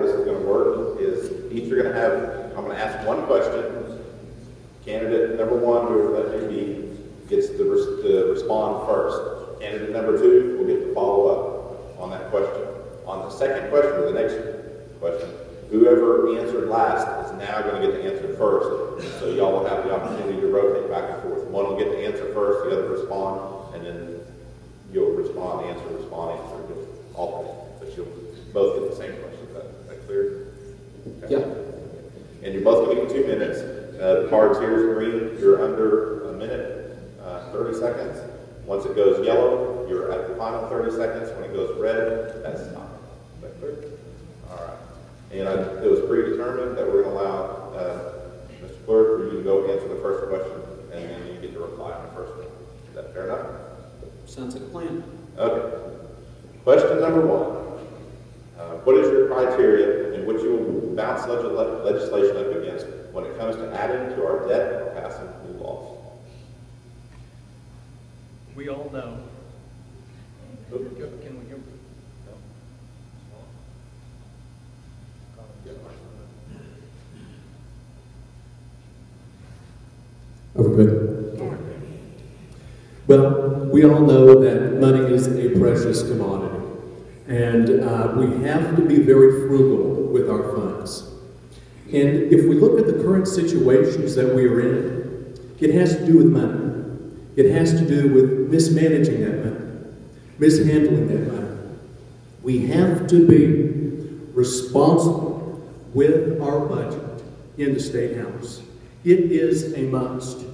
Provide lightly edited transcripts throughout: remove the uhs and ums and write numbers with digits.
this is going to work is each are going to have, I'm going to ask one question. Candidate number one, whoever that may be, gets to respond first. Candidate number two will get to follow up on that question. On the second question, or the next question, whoever answered last is now going to get to answer first. So y'all will have the opportunity to rotate back and forth. One will get to answer first, the other respond, and then you'll respond, answer, just alternate. But you'll both get the same question. Is that clear? Okay. Yeah. And you're both going to get 2 minutes. The cards here is green. You're under a minute, 30 seconds. Once it goes yellow, you're at the final 30 seconds. When it goes red, that's time. Is that clear? All right. And it was predetermined that we're going to allow Mr. Clerk for you to go answer the first question, and then you get to reply on the first one. Is that fair enough? Sounds like a plan. Okay. Question number one. What is your criteria in which you will bounce legislation up against when it comes to adding to our debt or passing new laws? We all know. Can we hear? Are we good? Well, we all know that money is a precious commodity, and we have to be very frugal with our funds. And if we look at the current situations that we are in, it has to do with money. It has to do with mismanaging that money, mishandling that money. We have to be responsible with our budget in the State House. It is a must.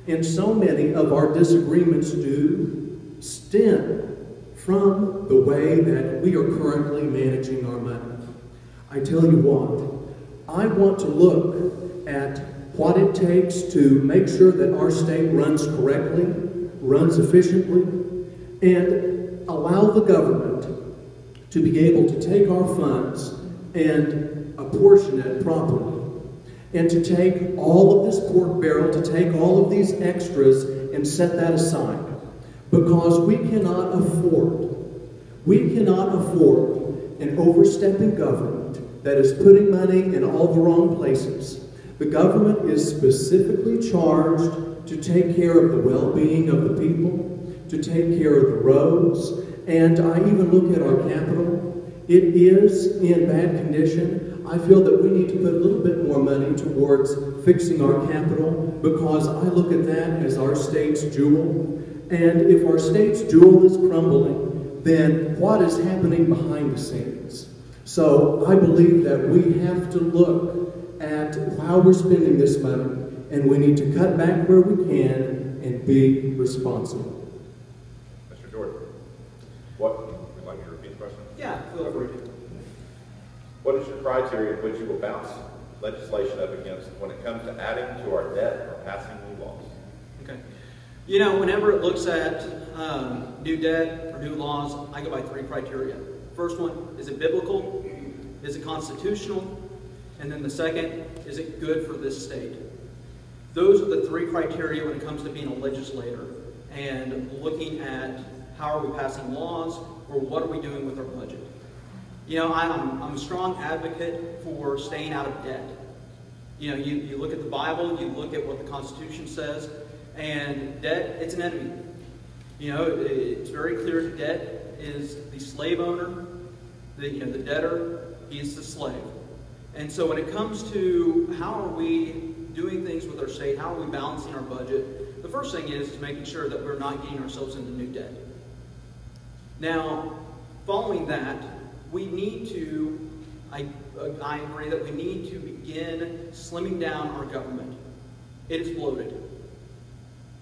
And so many of our disagreements do stem from the way that we are currently managing our money. I tell you what, I want to look at what it takes to make sure that our state runs correctly, runs efficiently, and allow the government to be able to take our funds and apportion it properly. And to take all of this pork barrel, to take all of these extras and set that aside. Because we cannot afford an overstepping government that is putting money in all the wrong places. The government is specifically charged to take care of the well-being of the people, to take care of the roads, and I even look at our capital. It is in bad condition. I feel that we need to put a little bit more money towards fixing our capital because I look at that as our state's jewel. And if our state's jewel is crumbling, then what is happening behind the scenes? So I believe that we have to look at how we're spending this money, and we need to cut back where we can and be responsible. Mr. Jordan, what would you like me to repeat the question? Yeah, feel free. What is your criteria in which you will bounce legislation up against when it comes to adding to our debt or passing new laws? Okay. You know, whenever it looks at new debt or new laws, I go by 3 criteria. First one, is it biblical? Is it constitutional? And then the second, is it good for this state? Those are the 3 criteria when it comes to being a legislator and looking at how are we passing laws or what are we doing with our budget. You know, I'm a strong advocate for staying out of debt. You know, you look at the Bible, you look at what the Constitution says, and debt, it's an enemy. You know, it's very clear debt is the slave owner, the debtor, he is the slave. And so when it comes to how are we doing things with our state, how are we balancing our budget, the first thing is making sure that we're not getting ourselves into new debt. Now, following that, we need to, I agree that we need to begin slimming down our government. It is bloated.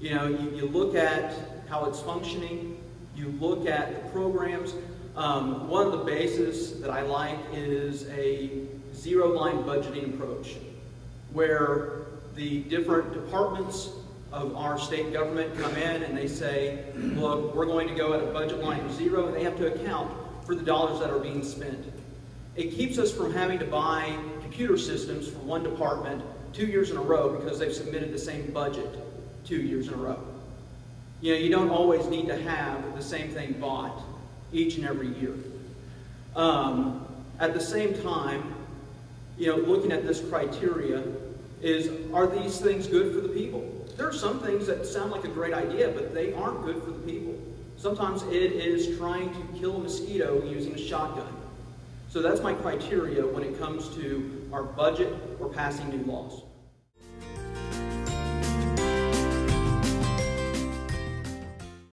You know, you look at how it's functioning, you look at the programs. One of the bases that I like is a zero-line budgeting approach, where the different departments of our state government come in and they say, look, we're going to go at a budget line of 0, and they have to account for the dollars that are being spent. It keeps us from having to buy computer systems for one department 2 years in a row because they've submitted the same budget 2 years in a row. You know, you don't always need to have the same thing bought each and every year. At the same time, looking at this criteria is, are these things good for the people? There are some things that sound like a great idea, but they aren't good for the people. Sometimes it is trying to kill a mosquito using a shotgun. So that's my criteria when it comes to our budget or passing new laws.